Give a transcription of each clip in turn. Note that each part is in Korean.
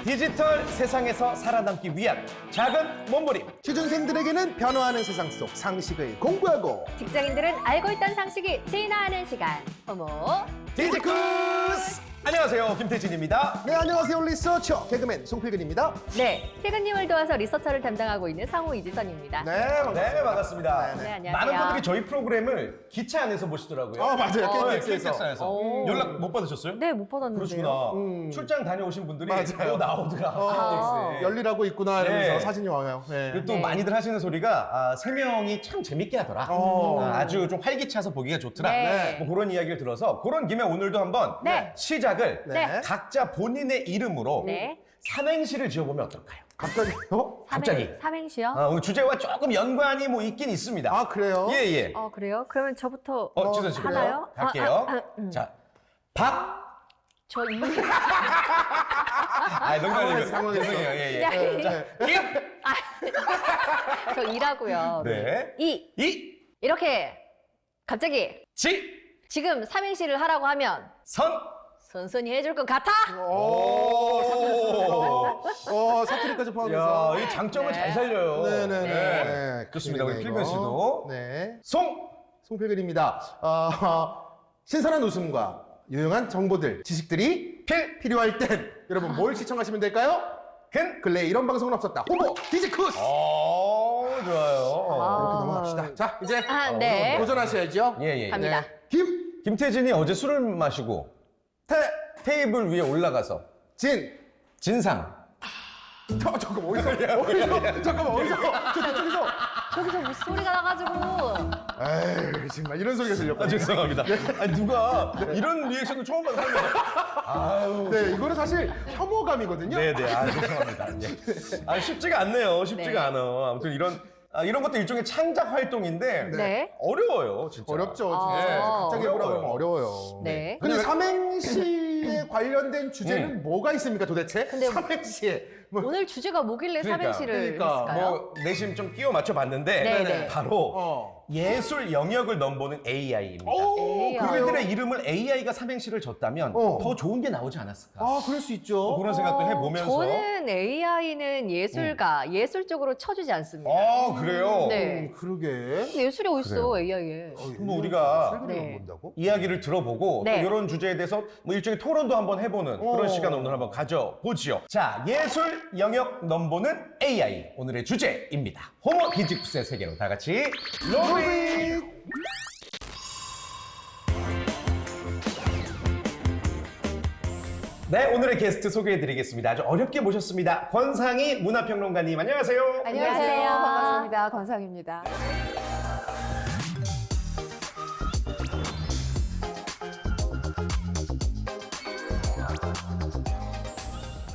디지털 세상에서 살아남기 위한 작은 몸부림. 취준생들에게는 변화하는 세상 속 상식을 공부하고 직장인들은 알고 있던 상식이 진화하는 시간. 어머. 디지쿠스! 안녕하세요, 김태진입니다. 네, 안녕하세요. 리서처 개그맨 송필근입니다. 네, 태근님을 도와서 리서처를 담당하고 있는 상호 이지선입니다. 네, 반갑습니다. 네, 반갑습니다. 네, 안녕하세요. 많은 분들이 저희 프로그램을 기차 안에서 보시더라고요. 맞아요. KTX에서. KTX에서. 오. 연락 못 받으셨어요? 네, 못 받았는데요. 그러시구나. 출장 다녀오신 분들이 맞아요. 또 나오더라. 아. KTX에. 열일하고 있구나 이러면서 네. 사진이 와요. 네. 그리고 또 네. 많이들 하시는 소리가 세 명이 참 재밌게 하더라. 아주 좀 활기차서 보기가 좋더라. 네. 뭐 그런 이야기를 들어서 그런 김에 오늘도 한번 네. 시작을 네. 각자 본인의 이름으로 네. 삼행시를 지어보면 어떨까요? 갑자기요? 갑자기. 삼행시요? 오늘 주제와 조금 연관이 뭐 있긴 있습니다. 아, 그래요? 예, 예. 그래요? 그러면 저부터 지선 씨. 하나요? 갈게요. 자, 박. 저 이. 농담이에요. 상황에서. 죄송해요. 예, 예. 야, 자, 임. 저 이라고요. 네. 이. 이렇게 갑자기 지. 지금 삼행시를 하라고 하면 선. 선선히 해줄 것 같아? 사투리까지 포함해서. 야, 이 장점을 네. 잘 살려요. 네네네. 네. 좋습니다. 우리 큰일이네, 필근 이거. 씨도. 네. 송필근입니다. 신선한 웃음과 유용한 정보들, 지식들이 필요할 땐 여러분 뭘 시청하시면 될까요? 근래 이런 방송은 없었다. 호모 디지쿠스! 좋아요. 이렇게 넘어갑시다. 자, 이제 네. 도전하셔야죠. 예, 예. 갑니다. 김태진이 어제 술을 마시고 테이블 위에 올라가서 진상. 잠깐만, 어디서? 잠깐만, 어디서? 저기서 무슨 소리가 나가지고. 에이, 정말 이런 소리가 들렸거든요. 죄송합니다. 아니, 누가 이런 리액션을 처음 봐서 아유. 네, 이거는 사실 혐오감이거든요. 네네. 죄송합니다. 예. 쉽지가 않네요. 쉽지가 네. 않아. 아무튼 이런 것도 일종의 창작 활동인데 네. 어려워요, 진짜. 어렵죠, 아. 진짜. 갑자기 어려워요. 해보라고 하면 어려워요. 네. 근데 삼행시에 관련된 주제는 뭐가 있습니까, 도대체? 근데 삼행시에. 뭐, 오늘 주제가 뭐길래 그러니까. 삼행시를 그러니까. 했을까요? 뭐 내심 좀 끼워 맞춰 봤는데 네네. 바로 예술 영역을 넘보는 AI입니다. AI. 그들의 이름을 AI가 삼행시를 줬다면 더 좋은 게 나오지 않았을까? 그럴 수 있죠. 그런 생각도 해보면서. 저는 AI는 예술가, 예술 쪽으로 쳐주지 않습니다. 그래요? 네. 그러게. 예술이 어딨어, AI에. 뭐 우리가 네. 본다고? 이야기를 들어보고 네. 또 이런 주제에 대해서 뭐 일종의 토론도 한번 해보는 그런 시간을 오늘 한번 가져보지요. 자, 예술 영역 넘보는 AI 오늘의 주제입니다. 호모 디지쿠스의 세계로 다 같이 로빅! 네, 오늘의 게스트 소개해드리겠습니다. 아주 어렵게 모셨습니다. 권상희 문화평론가님, 안녕하세요. 안녕하세요. 반갑습니다. 권상입니다.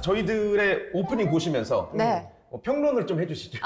저희들의 오프닝 보시면서 네. 평론을 좀 해주시죠.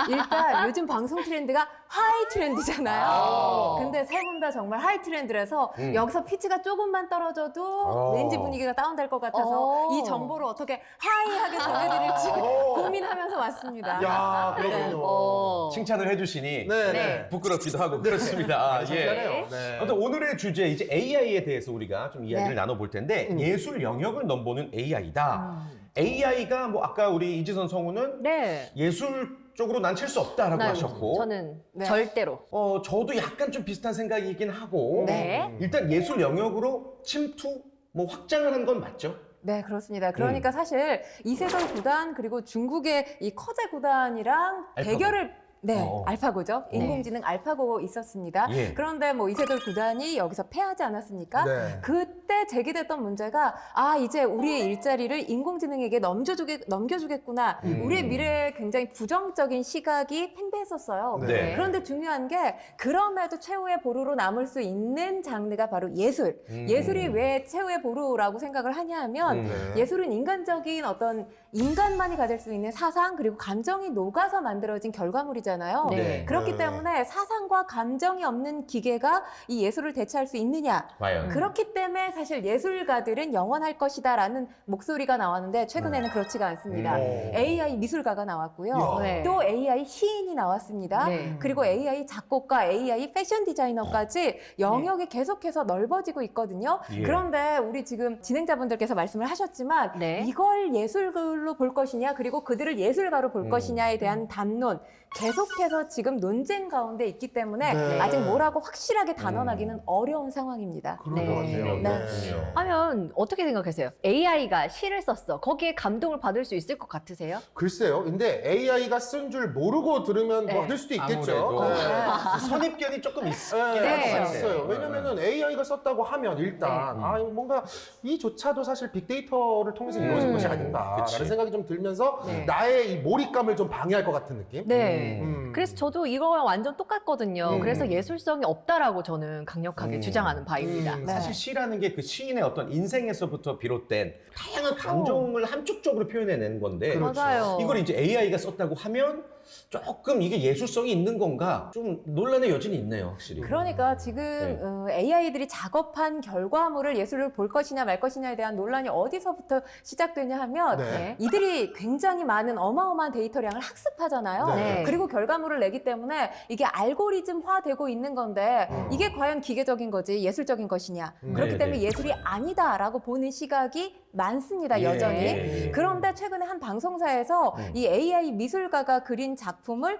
일단 요즘 방송 트렌드가 하이 트렌드잖아요. 근데 세 분 다 정말 하이 트렌드라서 여기서 피치가 조금만 떨어져도 왠지 분위기가 다운될 것 같아서 오. 이 정보를 어떻게 하이하게 전해드릴지 고민하면서 왔습니다. 야, 그렇군요. 칭찬을 해주시니 네. 부끄럽기도 하고 그렇습니다. 잘하네요. 네. 아무튼 오늘의 주제 이제 AI에 대해서 우리가 좀 이야기를 네. 나눠볼 텐데 예술 영역을 넘보는 AI다. AI가 뭐 아까 우리 이지선 성우는 네. 예술 쪽으로 난 칠 수 없다라고 하셨고 저는 네. 절대로. 저도 약간 좀 비슷한 생각이긴 하고 네. 일단 예술 영역으로 침투 뭐 확장을 한 건 맞죠? 네, 그렇습니다. 그러니까 사실 이세돌 구단 그리고 중국의 이 커제 구단이랑 알파고. 대결을 어. 알파고죠. 인공지능 알파고 있었습니다. 예. 그런데 뭐 이세돌 구단이 여기서 패하지 않았습니까? 네. 그때 제기됐던 문제가 이제 우리의 일자리를 인공지능에게 넘겨주겠구나. 우리의 미래에 굉장히 부정적인 시각이 팽배했었어요. 네. 그런데 중요한 게 그럼에도 최후의 보루로 남을 수 있는 장르가 바로 예술. 예술이 왜 최후의 보루라고 생각을 하냐 하면 예술은 인간적인 어떤 인간만이 가질 수 있는 사상 그리고 감정이 녹아서 만들어진 결과물이잖아요. 기계적이잖아요. 네. 그렇기 때문에 사상과 감정이 없는 기계가 이 예술을 대체할 수 있느냐? 과연. 그렇기 때문에 사실 예술가들은 영원할 것이다라는 목소리가 나왔는데 최근에는 그렇지가 않습니다. AI 미술가가 나왔고요. 야. 네. 또 AI 시인이 나왔습니다. 네. 그리고 AI 작곡가, AI 패션 디자이너까지 영역이 계속해서 넓어지고 있거든요. 예. 그런데 우리 지금 진행자분들께서 말씀을 하셨지만 네. 이걸 예술로 볼 것이냐 그리고 그들을 예술가로 볼 것이냐에 대한 담론 계속해서 지금 논쟁 가운데 있기 때문에 네. 아직 뭐라고 확실하게 단언하기는 어려운 상황입니다. 그런 네. 것 같아요. 네. 그렇군요. 하면 어떻게 생각하세요? AI가 시를 썼어. 거기에 감동을 받을 수 있을 것 같으세요? 글쎄요. 근데 AI가 쓴 줄 모르고 들으면 네. 받을 수도 있겠죠. 아무래도 네. 선입견이 조금 있긴 네, 할 것 네. 같아요. 있어요. 왜냐면은 AI가 썼다고 하면 일단 네. 뭔가 이조차도 사실 빅데이터를 통해서 이루어진 것이 아닌가라는 그치. 생각이 좀 들면서 네. 나의 이 몰입감을 좀 방해할 것 같은 느낌? 네. 음. 그래서 저도 이거랑 완전 똑같거든요. 음. 그래서 예술성이 없다라고 저는 강력하게 음. 주장하는 바입니다. 음. 네. 사실 시라는 게 그 시인의 어떤 인생에서부터 비롯된 다양한 감정을 함축적으로 표현해낸 건데 그렇죠. 맞아요. 이걸 이제 AI가 썼다고 하면 조금 이게 예술성이 있는 건가 좀 논란의 여지는 있네요, 확실히. 그러니까 지금 AI들이 작업한 결과물을 예술을 볼 것이냐 말 것이냐에 대한 논란이 어디서부터 시작되냐 하면 네. 이들이 굉장히 많은 어마어마한 데이터량을 학습하잖아요. 네. 그리고 결과물을 내기 때문에 이게 알고리즘화되고 있는 건데 이게 과연 기계적인 거지 예술적인 것이냐. 그렇기 네, 때문에 네. 예술이 아니다라고 보는 시각이 많습니다, 예. 여전히. 예. 그런데 최근에 한 방송사에서 이 AI 미술가가 그린 작품을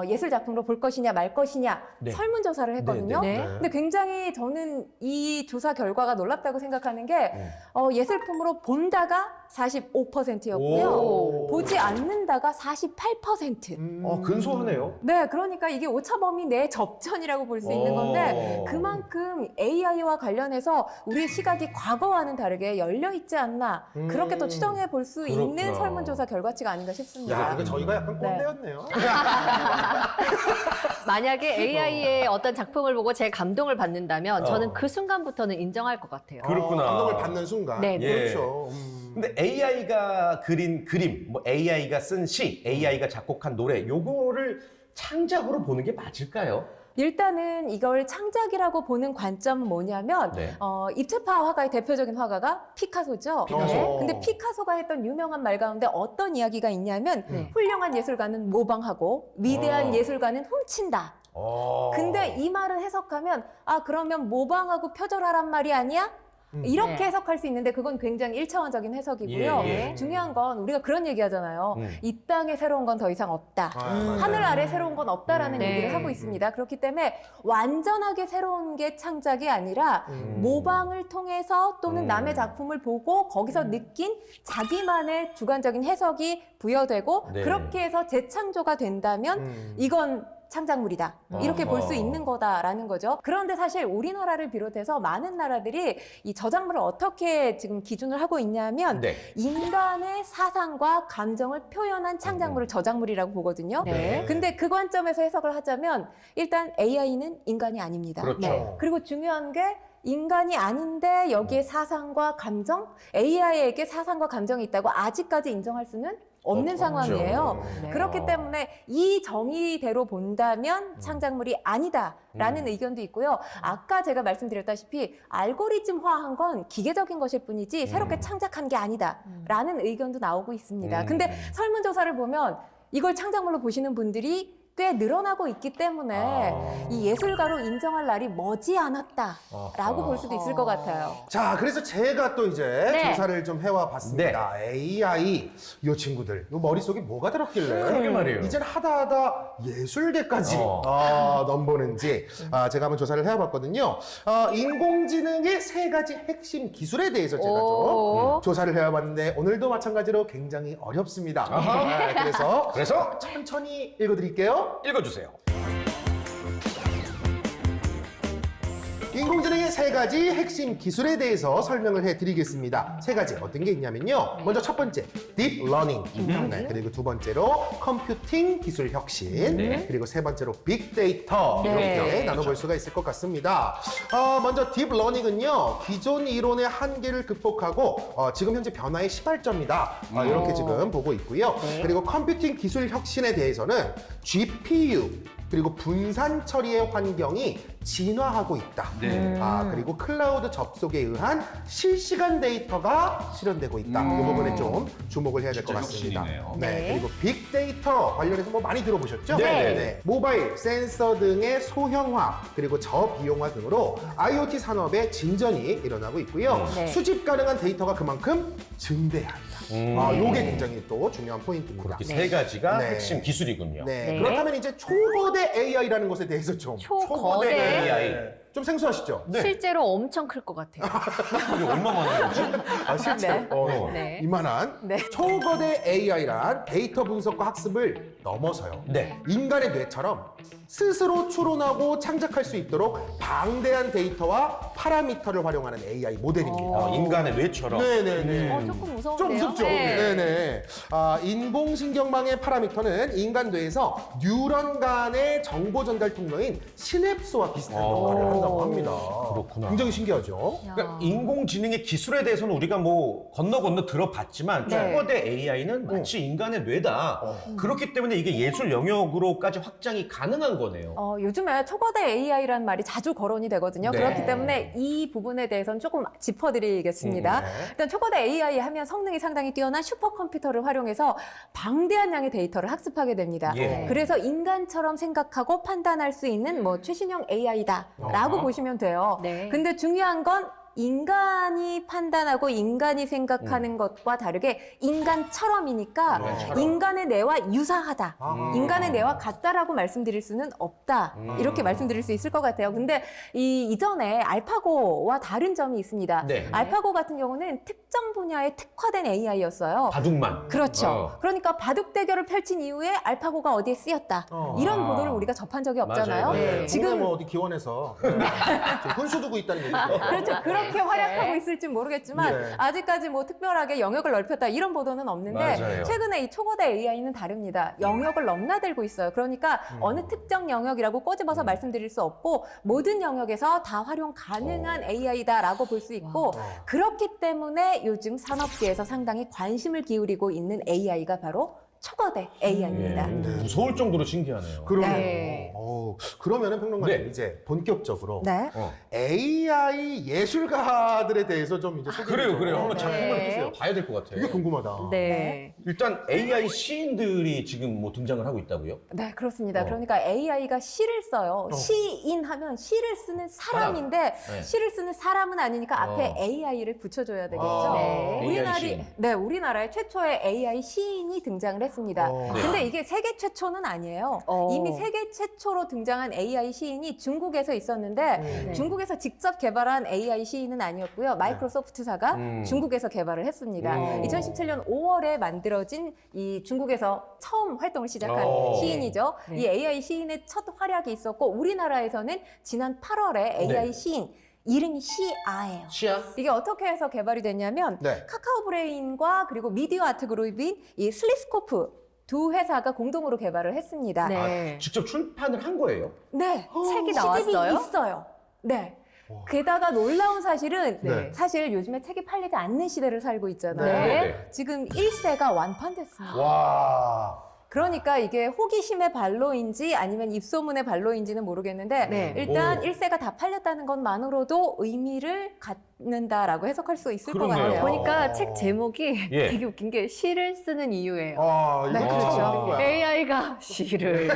예술 작품으로 볼 것이냐 말 것이냐 네. 설문조사를 했거든요. 네. 네. 근데 굉장히 저는 이 조사 결과가 놀랍다고 생각하는 게 예술품으로 본다가 45%였고요. 오. 보지 않는다가 48%. 근소하네요. 네, 그러니까 이게 오차범위 내 접전이라고 볼 수 있는 건데 그만큼 AI와 관련해서 우리의 시각이 과거와는 다르게 열려 있지 않나 그렇게 또 추정해 볼 수 있는 그렇구나. 설문조사 결과치가 아닌가 싶습니다. 야, 이거 저희가 약간 네. 꼰대였네요. 만약에 AI의 어떤 작품을 보고 제 감동을 받는다면 저는 어. 그 순간부터는 인정할 것 같아요. 그렇구나. 감동을 받는 순간. 네, 예. 그렇죠. 근데 AI가 그린 그림, 뭐 AI가 쓴 시, AI가 작곡한 노래, 요거를 창작으로 보는 게 맞을까요? 일단은 이걸 창작이라고 보는 관점은 뭐냐면 네. 입체파 화가의 대표적인 화가가 피카소죠. 피카소. 근데 피카소가 했던 유명한 말 가운데 어떤 이야기가 있냐면 네. 훌륭한 예술가는 모방하고 위대한 예술가는 훔친다. 근데 이 말을 해석하면 그러면 모방하고 표절하란 말이 아니야? 이렇게 네. 해석할 수 있는데 그건 굉장히 1차원적인 해석이고요. 예, 예. 중요한 건 우리가 그런 얘기 하잖아요. 이 땅에 새로운 건 더 이상 없다. 맞아요. 하늘 아래 새로운 건 없다라는 네. 얘기를 하고 있습니다. 그렇기 때문에 완전하게 새로운 게 창작이 아니라 모방을 통해서 또는 남의 작품을 보고 거기서 느낀 자기만의 주관적인 해석이 부여되고 네. 그렇게 해서 재창조가 된다면 이건 창작물이다. 이렇게 볼 수 있는 거다라는 거죠. 그런데 사실 우리나라를 비롯해서 많은 나라들이 이 저작물을 어떻게 지금 기준을 하고 있냐면 네. 인간의 사상과 감정을 표현한 창작물을 저작물이라고 보거든요. 네. 근데 그 관점에서 해석을 하자면 일단 AI는 인간이 아닙니다. 그렇죠. 그리고 중요한 게 인간이 아닌데 여기에 사상과 감정, AI에게 사상과 감정이 있다고 아직까지 인정할 수는 없는 없죠. 상황이에요. 네. 그렇기 때문에 이 정의대로 본다면 창작물이 아니다라는 의견도 있고요. 아까 제가 말씀드렸다시피 알고리즘화한 건 기계적인 것일 뿐이지 새롭게 창작한 게 아니다라는 의견도 나오고 있습니다. 근데 설문조사를 보면 이걸 창작물로 보시는 분들이 꽤 늘어나고 있기 때문에 이 예술가로 인정할 날이 머지않았다라고 볼 수도 있을 것 같아요. 자, 그래서 제가 또 이제 네. 조사를 좀 해와 봤습니다. AI, 이 친구들, 이 머릿속에 뭐가 들었길래 그러게 말이에요. 이젠 하다 예술계까지 넘보는지 제가 한번 조사를 해와봤거든요. 인공지능의 3가지 핵심 기술에 대해서 제가 좀 조사를 해와봤는데 오늘도 마찬가지로 굉장히 어렵습니다. 그래서 그래서 천천히 읽어드릴게요. 읽어주세요. 인공지능의 세 가지 핵심 기술에 대해서 설명을 해드리겠습니다. 세 가지 어떤 게 있냐면요. 먼저 첫 번째, 딥 러닝. 네, 그리고 두 번째로 컴퓨팅 기술 혁신. 네. 그리고 세 번째로 빅데이터. 네. 이렇게 나눠볼 수가 있을 것 같습니다. 먼저 딥 러닝은요. 기존 이론의 한계를 극복하고 지금 현재 변화의 시발점이다. 이렇게 지금 보고 있고요. 네. 그리고 컴퓨팅 기술 혁신에 대해서는 GPU 그리고 분산 처리의 환경이 진화하고 있다. 네. 그리고 클라우드 접속에 의한 실시간 데이터가 실현되고 있다. 이 부분에 좀 주목을 해야 될 것 진짜 같습니다. 혁신이네요. 네. 네. 그리고 빅데이터 관련해서 뭐 많이 들어보셨죠? 네. 모바일, 센서 등의 소형화 그리고 저비용화 등으로 IoT 산업의 진전이 일어나고 있고요. 네. 수집 가능한 데이터가 그만큼 증대해야 한다. 요게 굉장히 또 중요한 포인트입니다. 이렇게 세 가지가 네. 핵심 기술이군요. 네. 네. 그렇다면 이제 초거대 AI라는 것에 대해서 좀 초거대. AI. 좀 생소하시죠? 네. 실제로 엄청 클 것 같아요. 이게 얼마만에 거지? 실제 네. 네. 이만한 네. 초거대 AI란 데이터 분석과 학습을 넘어서요. 네. 인간의 뇌처럼 스스로 추론하고 창작할 수 있도록 방대한 데이터와 파라미터를 활용하는 AI 모델입니다. 인간의 뇌처럼. 네네네. 조금 무서운데요. 좀 무섭죠? 네. 네네. 인공신경망의 파라미터는 인간 뇌에서 뉴런 간의 정보 전달 통로인 시냅스와 비슷한 역할을 한다고 합니다. 그렇구나. 굉장히 신기하죠? 그러니까 인공지능의 기술에 대해서는 우리가 뭐 건너 들어봤지만 네. 초거대 AI는 마치 인간의 뇌다. 그렇기 때문에 이게 예술 영역으로까지 확장이 가능한 거네요. 요즘에 초거대 AI라는 말이 자주 거론이 되거든요. 네. 그렇기 때문에 이 부분에 대해서는 조금 짚어드리겠습니다. 네. 일단 초거대 AI 하면 성능이 상당히 뛰어난 슈퍼컴퓨터를 활용해서 방대한 양의 데이터를 학습하게 됩니다. 예. 그래서 인간처럼 생각하고 판단할 수 있는 뭐 최신형 AI다라고 보시면 돼요. 네. 근데 중요한 건 인간이 판단하고 인간이 생각하는 것과 다르게 인간처럼이니까 인간처럼. 인간의 뇌와 유사하다. 인간의 뇌와 같다라고 말씀드릴 수는 없다. 이렇게 말씀드릴 수 있을 것 같아요. 근데 이전에 알파고와 다른 점이 있습니다. 네. 알파고 같은 경우는 특정 분야에 특화된 AI였어요. 바둑만. 그렇죠. 그러니까 바둑 대결을 펼친 이후에 알파고가 어디에 쓰였다. 이런 아. 보도를 우리가 접한 적이 없잖아요. 맞아요. 네. 지금 지금 뭐 어디 기원에서 지금 훈수 두고 있다는 얘기죠. 그렇죠. 그렇게 활약하고 네. 있을지 모르겠지만 네. 아직까지 뭐 특별하게 영역을 넓혔다 이런 보도는 없는데 맞아요. 최근에 이 초거대 AI는 다릅니다. 영역을 넘나들고 있어요. 그러니까 어느 특정 영역이라고 꼬집어서 말씀드릴 수 없고 모든 영역에서 다 활용 가능한 AI다라고 볼 수 있고 그렇기 때문에 요즘 산업계에서 상당히 관심을 기울이고 있는 AI가 바로 초거대 AI입니다. 무서울 정도로 신기하네요. 그러네요. 네. 그러면은 평론가님 네. 이제 본격적으로 네. AI 예술가들에 대해서 좀 이제 소개를 그래요, 좀 그래요. 한번 네. 작품을 해주세요. 봐야 될 것 같아요. 이게 궁금하다. 네. 일단 AI 시인들이 지금 뭐 등장을 하고 있다고요? 네, 그렇습니다. 그러니까 AI가 시를 써요. 시인 하면 시를 쓰는 사람인데 네. 시를 쓰는 사람은 아니니까 앞에 AI를 붙여줘야 되겠죠. 네. AI 시인. 우리나라의 최초의 AI 시인이 등장을 했습니다. 네. 근데 이게 세계 최초는 아니에요. 이미 세계 최초로 등장한 AI 시인이 중국에서 있었는데 네. 중국에서 직접 개발한 AI 시인은 아니었고요. 마이크로소프트사가 중국에서 개발을 했습니다. 2017년 5월에 만들어진 이 중국에서 처음 활동을 시작한 시인이죠. 네. 이 AI 시인의 첫 활약이 있었고 우리나라에서는 지난 8월에 AI 네. 시인 이름이 시아예요. 시야? 이게 어떻게 해서 개발이 됐냐면 네. 카카오 브레인과 그리고 미디어 아트 그룹인 이 슬리스코프 두 회사가 공동으로 개발을 했습니다. 네. 직접 출판을 한 거예요? 네. 책이 시집이 나왔어요? 있어요. 네. 게다가 놀라운 사실은 네. 사실 요즘에 책이 팔리지 않는 시대를 살고 있잖아요. 네. 지금 1세가 완판됐습니다. 와. 그러니까 이게 호기심의 발로인지 아니면 입소문의 발로인지는 모르겠는데 네. 일단 오. 1세가 다 팔렸다는 것만으로도 의미를 갖는다라고 해석할 수 있을 것 그러네요. 같아요. 보니까 책 제목이 예. 되게 웃긴 게 시를 쓰는 이유예요. 이거 네, 참 그렇죠. 웃긴 거야. AI가 시를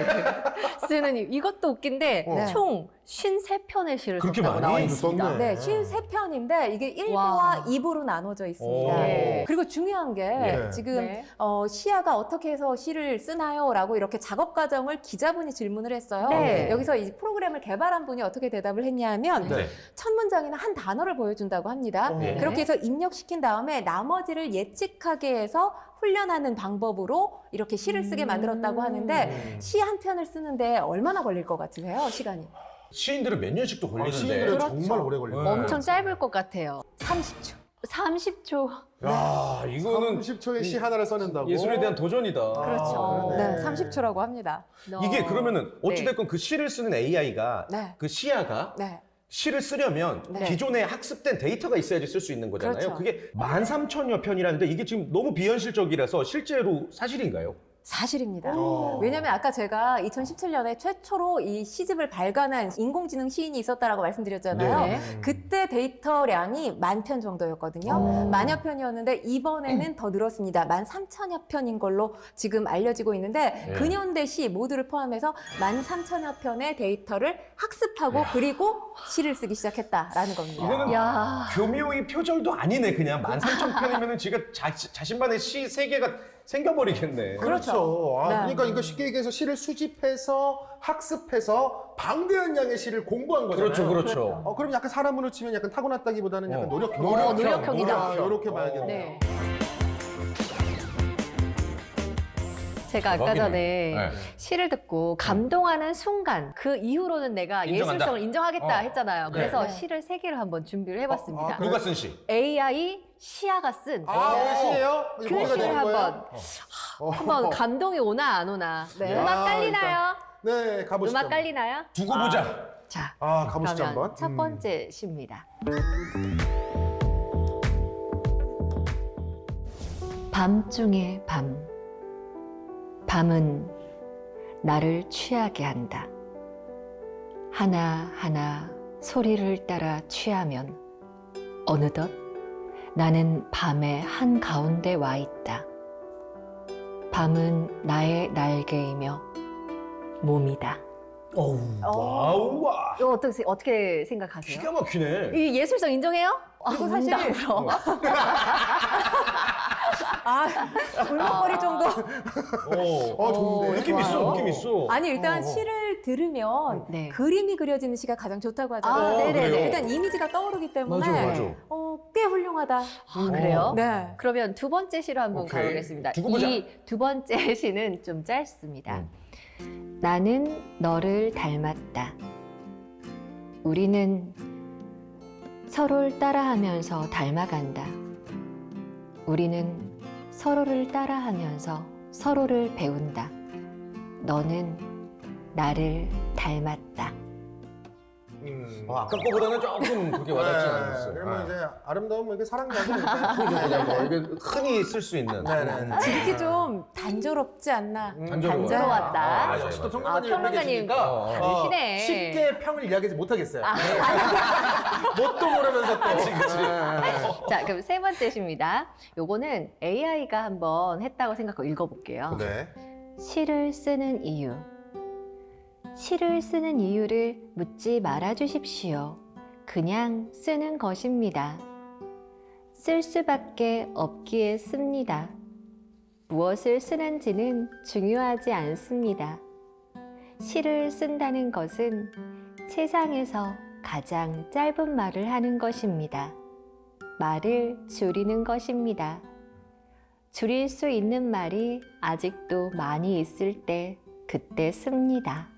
쓰는 이유. 이것도 웃긴데 네. 총 53편의 시를 그렇게 썼다고 많이 나와 썼네. 있습니다. 네, 53편인데 이게 1부와 와. 2부로 나눠져 있습니다. 오. 네. 그리고 중요한 게 네. 지금 네. 시아가 어떻게 해서 시를 쓰나요? 라고 이렇게 작업 과정을 기자분이 질문을 했어요. 네. 여기서 이 프로그램을 개발한 분이 어떻게 대답을 했냐면 네. 첫 문장이나 한 단어를 보여준다고 합니다. 네. 그렇게 해서 입력시킨 다음에 나머지를 예측하게 해서 훈련하는 방법으로 이렇게 시를 쓰게 만들었다고 하는데 시 한 편을 쓰는데 얼마나 걸릴 것 같으세요? 시간이? 시인들은 몇 년씩도 걸리는데. 시인들은 그렇죠. 정말 오래 걸려요. 네. 엄청 짧을 것 같아요. 30초. 30초. 야, 이거는 30초의 시 하나를 써낸다고? 예술에 대한 도전이다. 그렇죠. 그러네. 네, 30초라고 합니다. 이게 그러면은 어찌됐건 그 시를 쓰는 AI가 네. 그 시야가 네. 시를 쓰려면 네. 기존에 학습된 데이터가 있어야지 쓸 수 있는 거잖아요. 그렇죠. 그게 13,000여 편이라는데 이게 지금 너무 비현실적이라서 실제로 사실인가요? 사실입니다. 오. 왜냐면 아까 제가 2017년에 최초로 이 시집을 발간한 인공지능 시인이 있었다라고 말씀드렸잖아요. 네. 그때 데이터량이 10,000편 정도였거든요. 만여 편이었는데 이번에는 더 늘었습니다. 13,000여 편인 걸로 지금 알려지고 있는데 네. 근현대 시 모두를 포함해서 13,000여 편의 데이터를 학습하고 그리고 시를 쓰기 시작했다라는 겁니다. 이거는 야. 교묘히 표절도 아니네. 그냥 13,000편이면은 지금 자신만의 시 세계가 생겨버리겠네. 그렇죠. 아, 네. 그러니까 이거 쉽게 얘기해서 시를 수집해서 학습해서 방대한 양의 시를 공부한 거잖아요. 그렇죠, 그렇죠. 그럼 약간 사람으로 치면 약간 타고났다기보다는 약간 노력형. 노력형이다. 이렇게 봐야겠네요. 네. 제가 아까 대박이네. 전에 네. 시를 듣고 감동하는 순간 그 이후로는 내가 인정한다. 예술성을 인정하겠다 했잖아요. 네. 그래서 네. 시를 3개를 한번 준비를 해봤습니다. 그래요? 누가 쓴 시? AI 시아가 쓴 아, 시예요? 그 시를 한번 감동이 오나 안 오나. 네. 음악 깔리나요? 네, 가보시죠. 음악 깔리나요? 두고 보자. 자, 가보시죠 그러면 한번. 첫 번째 시입니다. 밤중의 밤. 밤은 나를 취하게 한다. 하나하나 소리를 따라 취하면 어느덧 나는 밤의 한가운데 와 있다. 밤은 나의 날개이며 몸이다. 어우, 와우, 와. 이거 어떻게 생각하세요? 기가 막히네. 이 예술성 인정해요? 이거 사실- 운다, 울어. 울먹거릴 정도. 좋은데. 느낌 있어, 좋아요. 느낌 있어. 아니 일단 시를 들으면 네. 그림이 그려지는 시가 가장 좋다고 하잖아요. 아, 네네네. 그래요? 일단 이미지가 떠오르기 때문에 맞아, 맞아. 꽤 훌륭하다. 아, 그래요? 네. 그러면 두 번째 시로 한번 오케이. 가보겠습니다. 두고 보자. 이 두 번째 시는 좀 짧습니다. 나는 너를 닮았다. 우리는 서로를 따라하면서 닮아간다. 우리는 서로를 따라하면서 서로를 배운다. 너는 나를 닮았다. 아까 거보다는 조금 그렇게 와닿지 않았어요. 그러면 이제 아름다운 이게 사랑가죠. 그냥 뭐 이게 흔히 쓸 수 있는. 네네. 듣기 좀 단조롭지 않나. 단조로웠다. 맞아요, 역시 또 맞아요. 평론가님 옆에 평론가님 계시니까 다르시네. 쉽게 평을 이야기하지 못하겠어요. 뭣도 모르면서 또. 자, 그럼 세 번째 시입니다. 요거는 AI가 한번 했다고 생각하고 읽어볼게요. 네. 시를 쓰는 이유. 시를 쓰는 이유를 묻지 말아 주십시오. 그냥 쓰는 것입니다. 쓸 수밖에 없기에 씁니다. 무엇을 쓰는지는 중요하지 않습니다. 시를 쓴다는 것은 세상에서 가장 짧은 말을 하는 것입니다. 말을 줄이는 것입니다. 줄일 수 있는 말이 아직도 많이 있을 때 그때 씁니다.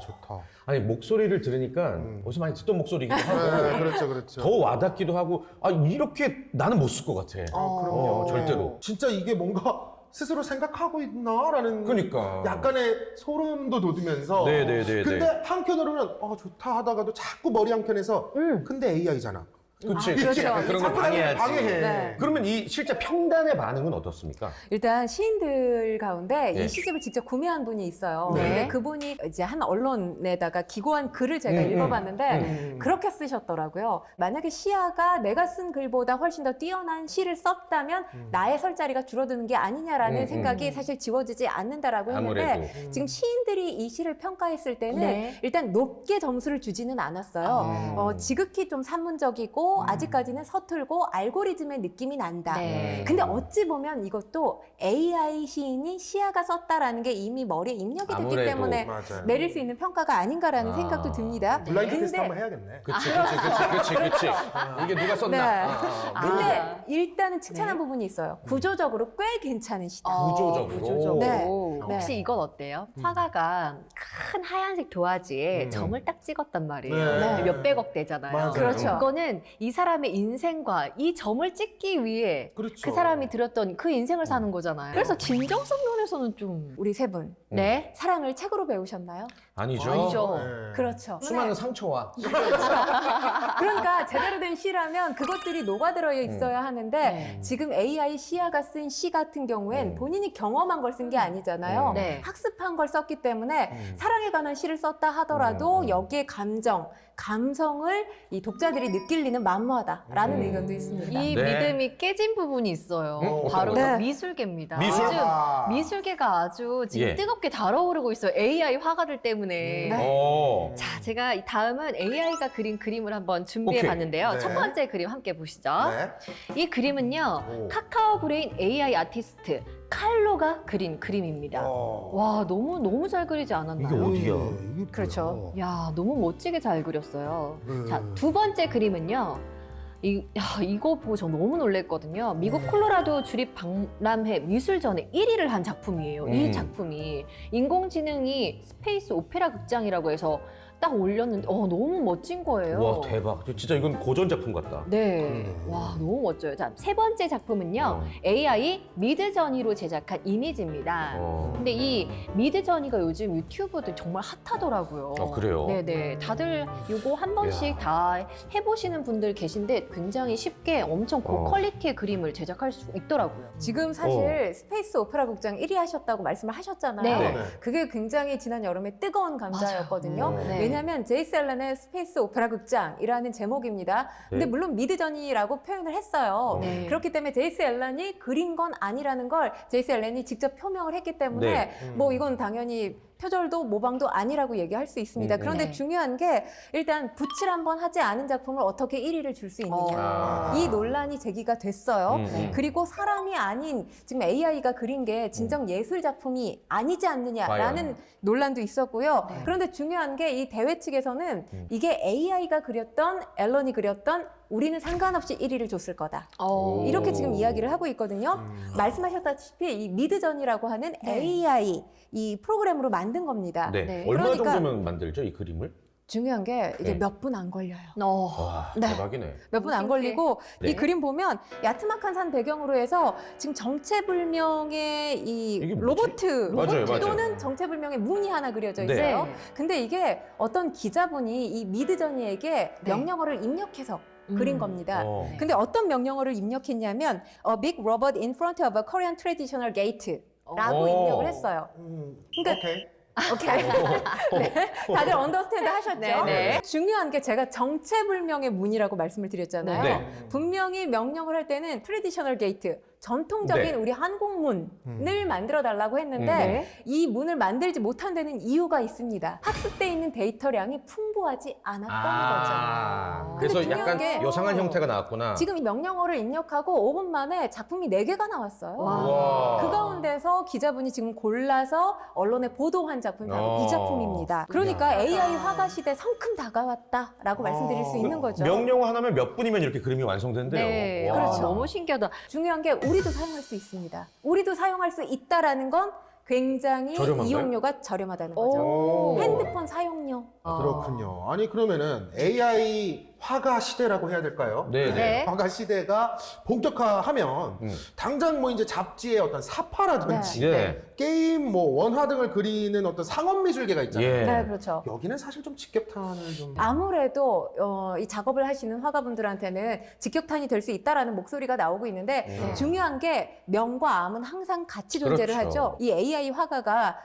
좋다. 아니 목소리를 들으니까 어디서 많이 듣던 목소리이기도 하고 네, 그렇죠, 그렇죠. 더 와닿기도 하고 이렇게 나는 못 쓸 것 같아. 그럼요. 절대로. 진짜 이게 뭔가 스스로 생각하고 있나라는 그러니까. 약간의 소름도 돋으면서 네네네. 근데 한켠으로는 좋다 하다가도 자꾸 머리 한켠에서 근데 AI잖아. 그치, 그렇죠. 그치. 약간 그런 걸 방해하지. 방해해. 네. 그러면 이 실제 평단의 반응은 어떻습니까? 일단 시인들 가운데 네. 이 시집을 직접 구매한 분이 있어요. 네. 근데 그분이 이제 한 언론에다가 기고한 글을 제가 읽어봤는데 그렇게 쓰셨더라고요. 만약에 시아가 내가 쓴 글보다 훨씬 더 뛰어난 시를 썼다면 나의 설 자리가 줄어드는 게 아니냐라는 생각이 사실 지워지지 않는다라고 했는데 아무래도. 지금 시인들이 이 시를 평가했을 때는 네. 일단 높게 점수를 주지는 않았어요. 지극히 좀 산문적이고 하고 아직까지는 서툴고 알고리즘의 느낌이 난다. 네. 근데 어찌 보면 이것도 AI 시인이 시아가 썼다라는 게 이미 머리에 입력이 됐기 아무래도. 때문에 맞아요. 내릴 수 있는 평가가 아닌가라는 아. 생각도 듭니다. 블라인드 테스트 근데 한번 해야겠네. 그치. 이게 누가 썼나? 네. 근데 아. 일단은 칭찬한 네. 부분이 있어요. 구조적으로 꽤 괜찮은 시다. 구조적으로. 네. 혹시 네. 이건 어때요? 화가가 큰 하얀색 도화지에 점을 딱 찍었단 말이에요. 네. 몇백억 되잖아요. 맞아요. 그렇죠. 그거는 이 사람의 인생과 이 점을 찍기 위해 그렇죠. 그 사람이 들였던 그 인생을 사는 거잖아요. 그래서 진정성 면에서는 좀 우리 세 분, 네. 사랑을 책으로 배우셨나요? 아니죠. 아니죠. 네. 그렇죠. 수많은 상처와. 그러니까 제대로 된 시라면 그것들이 녹아들어 있어야 하는데 네. 지금 AI 시아가 쓴 시 같은 경우엔 본인이 경험한 걸 쓴 게 아니잖아요. 네. 학습한 걸 썼기 때문에 사랑에 관한 시를 썼다 하더라도 여기에 감성을 이 독자들이 느낄 리는 만무하다라는 의견도 있습니다. 이 네. 믿음이 깨진 부분이 있어요. 어떤 바로 거요? 미술계입니다. 미술? 요즘 아. 미술계가 아주 지금 예. 뜨겁게 달아오르고 있어요. AI 화가들 때문에. 어. 자, 제가 이 다음은 AI가 그린 그림을 한번 준비해 오케이. 봤는데요. 네. 첫 번째 그림 함께 보시죠. 네. 이 그림은요. 오. 카카오 브레인 AI 아티스트 칼로가 그린 그림입니다. 와, 너무 잘 그리지 않았나요? 이게 어디야? 이게 그렇죠. 야, 너무 멋지게 잘 그렸어요. 네. 자, 두 번째 그림은요. 이거 보고 저 너무 놀랬거든요. 미국 콜로라도 주립 박람회 미술전에 1위를 한 작품이에요. 이 작품이 인공지능이 스페이스 오페라 극장이라고 해서 딱 올렸는데 너무 멋진 거예요. 와, 대박. 진짜 이건 고전 작품 같다. 네. 와, 너무 멋져요. 자, 세 번째 작품은요. AI 미드저니로 제작한 이미지입니다. 근데 이 미드저니가 요즘 유튜브들 정말 핫하더라고요. 그래요? 네네. 다들 이거 한 번씩 이야. 다 해보시는 분들 계신데 굉장히 쉽게 엄청 고퀄리티의 그림을 제작할 수 있더라고요. 지금 사실 스페이스 오페라 극장 1위 하셨다고 말씀을 하셨잖아요. 네. 그게 굉장히 지난 여름에 뜨거운 감자였거든요. 맞아요. 네. 왜냐하면 제이스 앨런의 스페이스 오페라 극장이라는 제목입니다. 근데 네. 물론 미드저니라고 표현을 했어요. 네. 그렇기 때문에 제이스 앨런이 그린 건 아니라는 걸 제이스 앨런이 직접 표명을 했기 때문에 네. 뭐 이건 당연히 표절도 모방도 아니라고 얘기할 수 있습니다. 그런데 네. 중요한 게 일단 붓질 한번 하지 않은 작품을 어떻게 1위를 줄 수 있느냐. 아. 이 논란이 제기가 됐어요. 음. 그리고 사람이 아닌 지금 AI가 그린 게 진정 예술 작품이 아니지 않느냐라는 과연. 논란도 있었고요. 네. 그런데 중요한 게 이 대회 측에서는 이게 AI가 그렸던 앨런이 그렸던 우리는 상관없이 1위를 줬을 거다. 오. 이렇게 지금 이야기를 하고 있거든요. 말씀하셨다시피 이 미드전이라고 하는 네. AI 이 프로그램으로 만든 겁니다. 네. 네. 얼마 그러니까- 정도면 만들죠, 이 그림을? 중요한 게 이제 네. 몇 분 안 걸려요. 와, 네. 대박이네. 몇 분 안 신기해. 걸리고 네. 이 그림 보면 야트막한 산 배경으로 해서 지금 정체불명의 이 이게 뭐지? 로보트 맞아요, 맞아요. 또는 정체불명의 문이 하나 그려져 네. 있어요. 네. 근데 이게 어떤 기자분이 이 미드저니에게 네. 명령어를 입력해서 그린 겁니다. 어. 근데 어떤 명령어를 입력했냐면 A big robot in front of a Korean traditional gate라고 오. 입력을 했어요. 그러니까- 오케이. 오케이. 네, 다들 언더스탠드 하셨죠? 네, 네. 중요한 게 제가 정체불명의 문이라고 말씀을 드렸잖아요. 네. 분명히 명령을 할 때는 트레디셔널 게이트, 전통적인 네. 우리 항공문을 만들어 달라고 했는데 네. 이 문을 만들지 못한 데는 이유가 있습니다. 학습돼 있는 데이터량이 풍부하지 않았던 거죠. 그래서 근데 중요한 약간 게- 요상한 형태가 나왔구나. 지금 이 명령어를 입력하고 5분 만에 작품이 4개가 나왔어요. 와. 그 가운데서 기자분이 지금 골라서 언론에 보도한 작품이 바로 이 작품입니다. 그러니까 AI 화가 시대 성큼 다가왔다라고 말씀드릴 수 있는 거죠. 명령어 하나면 몇 분이면 이렇게 그림이 완성된대요. 네, 와. 그렇죠. 너무 신기하다. 중요한 게 우리도 사용할 수 있습니다. 우리도 사용할 수 있다라는 건 굉장히 저렴한가요? 이용료가 저렴하다는 거죠. 오. 핸드폰 사용료. 그렇군요. 아니 그러면은 AI 화가 시대라고 해야 될까요? 네, 네. 화가 시대가 본격화하면 당장 뭐 이제 잡지의 어떤 사파라든지 네. 게임 뭐 원화 등을 그리는 어떤 상업 미술계가 있잖아요. 예. 네, 그렇죠. 여기는 사실 좀 직격탄을 좀 아무래도 이 작업을 하시는 화가분들한테는 직격탄이 될 수 있다라는 목소리가 나오고 있는데 중요한 게 명과 암은 항상 같이 존재를 그렇죠. 하죠. 이 AI 화가가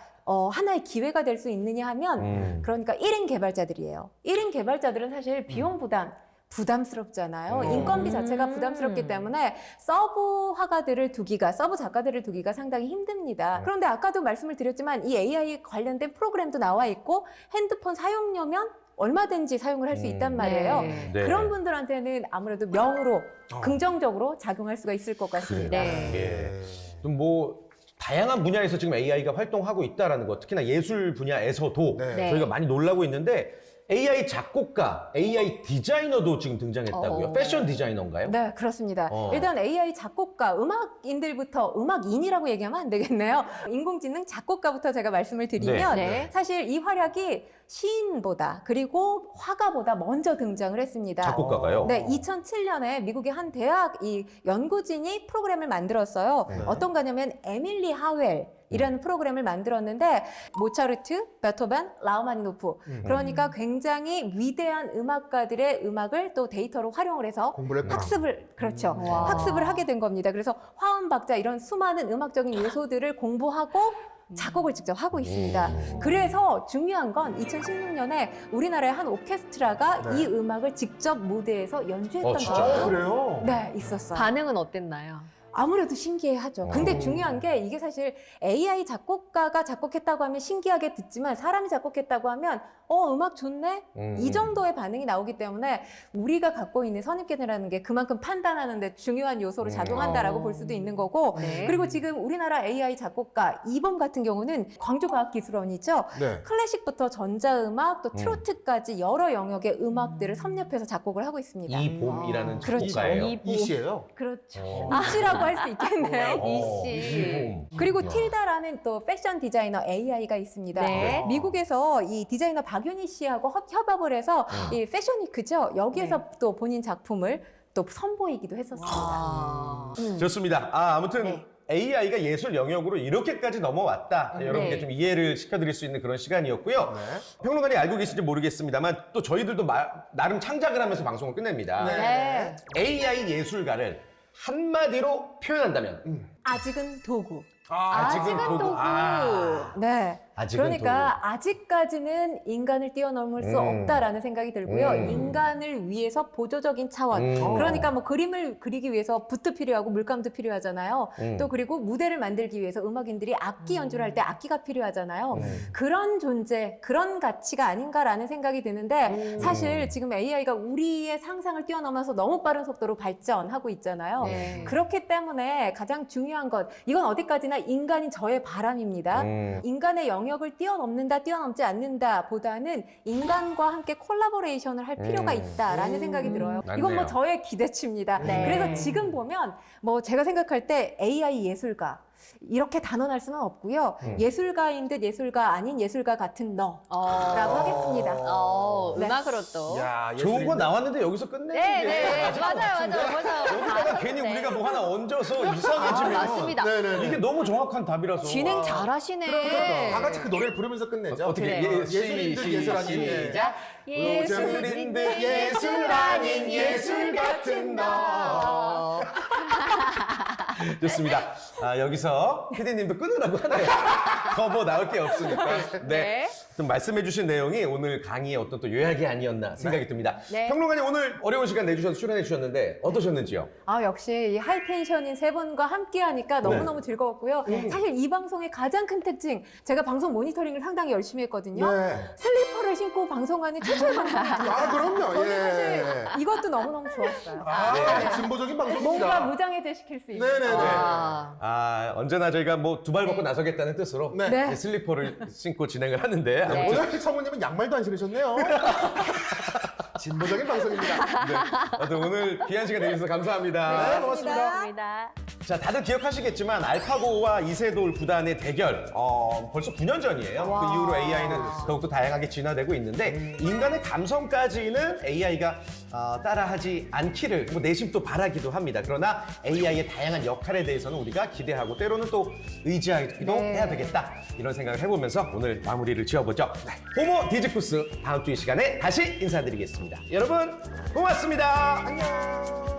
하나의 기회가 될 수 있느냐 하면 그러니까 1인 개발자들이에요. 1인 개발자들은 사실 비용 부담 부담스럽잖아요. 인건비 자체가 부담스럽기 때문에 서브 화가들을 두기가, 서브 작가들을 두기가 상당히 힘듭니다. 그런데 아까도 말씀을 드렸지만 이 AI 관련된 프로그램도 나와 있고 핸드폰 사용료면 얼마든지 사용을 할 수 있단 말이에요. 네. 네. 그런 분들한테는 아무래도 명으로 긍정적으로 작용할 수가 있을 것 같습니다. 네. 예. 좀 뭐 다양한 분야에서 지금 AI가 활동하고 있다라는 거, 특히나 예술 분야에서도 네. 저희가 많이 놀라고 있는데 AI 작곡가, AI 디자이너도 지금 등장했다고요? 패션 디자이너인가요? 네, 그렇습니다. 어. 일단 AI 작곡가, 음악인들부터 음악인이라고 얘기하면 안 되겠네요. 인공지능 작곡가부터 제가 말씀을 드리면 네. 사실 이 활약이 시인보다 그리고 화가보다 먼저 등장을 했습니다. 작곡가가요? 네, 2007년에 미국의 한 대학 이 연구진이 프로그램을 만들었어요. 네. 어떤 거냐면 에밀리 하웰 이라는 프로그램을 만들었는데 모차르트, 베토벤, 라흐마니노프 그러니까 굉장히 위대한 음악가들의 음악을 또 데이터로 활용을 해서 공부를 했구나. 학습을 그렇죠. 와. 학습을 하게 된 겁니다. 그래서 화음 박자 이런 수많은 음악적인 요소들을 공부하고 작곡을 직접 하고 있습니다. 그래서 중요한 건 2016년에 우리나라의 한 오케스트라가 네. 이 음악을 직접 무대에서 연주했던 진짜요? 적도 그래요? 네, 있었어요. 반응은 어땠나요? 아무래도 신기해하죠. 근데 중요한 게 이게 사실 AI 작곡가가 작곡했다고 하면 신기하게 듣지만 사람이 작곡했다고 하면 음악 좋네? 이 정도의 반응이 나오기 때문에 우리가 갖고 있는 선입견이라는 게 그만큼 판단하는데 중요한 요소로 작용한다라고 볼 수도 있는 거고 네. 그리고 지금 우리나라 AI 작곡가 이범 같은 경우는 광주과학기술원이죠. 네. 클래식부터 전자음악 또 트로트까지 여러 영역의 음악들을 섭렵해서 작곡을 하고 있습니다. 이봄이라는 그렇죠. 작곡가예요. 이씨예요? 그렇죠. 어. 이씨라고 할 수 있겠네요. 이씨. 이봄. 그리고 야. 틸다라는 또 패션 디자이너 AI가 있습니다. 네. 미국에서 이 디자이너 박윤희 씨하고 협업을 해서 이 패션위크죠. 여기에서 또 본인 작품을 또 선보이기도 했었습니다. 아. 좋습니다. 아무튼 네. AI가 예술 영역으로 이렇게까지 넘어왔다. 여러분께 네. 좀 이해를 시켜드릴 수 있는 그런 시간이었고요. 네. 평론가님 알고 계신지 모르겠습니다만 또 저희들도 나름 창작을 하면서 방송을 끝냅니다. 네. AI 예술가를 한마디로 표현한다면 아직은 도구. 아직은 도구. 네. 아직은 그러니까 아직까지는 인간을 뛰어넘을 수 없다라는 생각이 들고요. 인간을 위해서 보조적인 차원. 그러니까 뭐 그림을 그리기 위해서 붓도 필요하고 물감도 필요하잖아요. 또 그리고 무대를 만들기 위해서 음악인들이 악기 연주를 할 때 악기가 필요하잖아요. 그런 존재, 그런 가치가 아닌가라는 생각이 드는데 사실 지금 AI가 우리의 상상을 뛰어넘어서 너무 빠른 속도로 발전하고 있잖아요. 네. 그렇기 때문에 가장 중요한 것, 이건 어디까지나 인간인 저의 바람입니다. 인간의 영역을 뛰어넘는다, 뛰어넘지 않는다 보다는 인간과 함께 콜라보레이션을 할 필요가 있다라는 생각이 들어요. 이건 맞네요. 뭐 저의 기대치입니다. 네. 그래서 지금 보면 뭐 제가 생각할 때 AI 예술가 이렇게 단언할 수는 없고요. 예술가인 듯 예술가 아닌 예술가 같은 너라고 하겠습니다. 네. 네. 음악으로 또. 야, 좋은 거 예술인데. 나왔는데 여기서 끝내는 네, 게 네. 맞을 것 맞아요. 같은데 여기다가 괜히 네. 우리가 뭐 하나 얹어서 이상해지면 맞습니다. 네네. 이게 너무 정확한 답이라서 진행 잘하시네. 그러니까 다 같이 그 노래를 부르면서 끝내죠. 어떻게 그래요. 예술인 듯 예술 아닌 시작. 예술인 듯 예술 아닌 예술 같은 너. 좋습니다. 여기서 PD님도 끊으라고 하네요. 더 뭐 나올 게 없으니까. 네. 네. 좀 말씀해주신 내용이 오늘 강의의 어떤 또 요약이 아니었나 생각이 듭니다. 네. 평론가님 오늘 어려운 시간 내주셔서 출연해 주셨는데 어떠셨는지요? 역시 이 하이텐션인 세 분과 함께 하니까 너무너무 즐거웠고요. 사실 이 방송의 가장 큰 특징, 제가 방송 모니터링을 상당히 열심히 했거든요. 네. 슬리퍼를 신고 방송하는 최초의 방송이죠. 그럼요. 저는 예. 사실 이것도 너무너무 좋았어요. 진보적인 방송입니다. 뭔가 무장해제 시킬 수 있는. 네네네. 언제나 저희가 뭐 두 발 벗고 나서겠다는 뜻으로 네. 네. 슬리퍼를 신고 진행을 하는데 아무튼 오늘 성우님은 양말도 안 신으셨네요. 진보적인 방송입니다. 아무튼 오늘 귀한 시간 내주셔서 감사합니다. 네, 고맙습니다. 감사합니다. 자, 다들 기억하시겠지만 알파고와 이세돌 구단의 대결 벌써 9년 전이에요. 그 이후로 AI는 더욱더 다양하게 진화되고 있는데 인간의 감성까지는 AI가 따라하지 않기를 뭐 내심 또 바라기도 합니다. 그러나 AI의 다양한 역할에 대해서는 우리가 기대하고 때로는 또 의지하기도 해야 되겠다. 이런 생각을 해보면서 오늘 마무리를 지어보죠. 호모 디지쿠스 다음 주 이 시간에 다시 인사드리겠습니다. 여러분 고맙습니다. 안녕.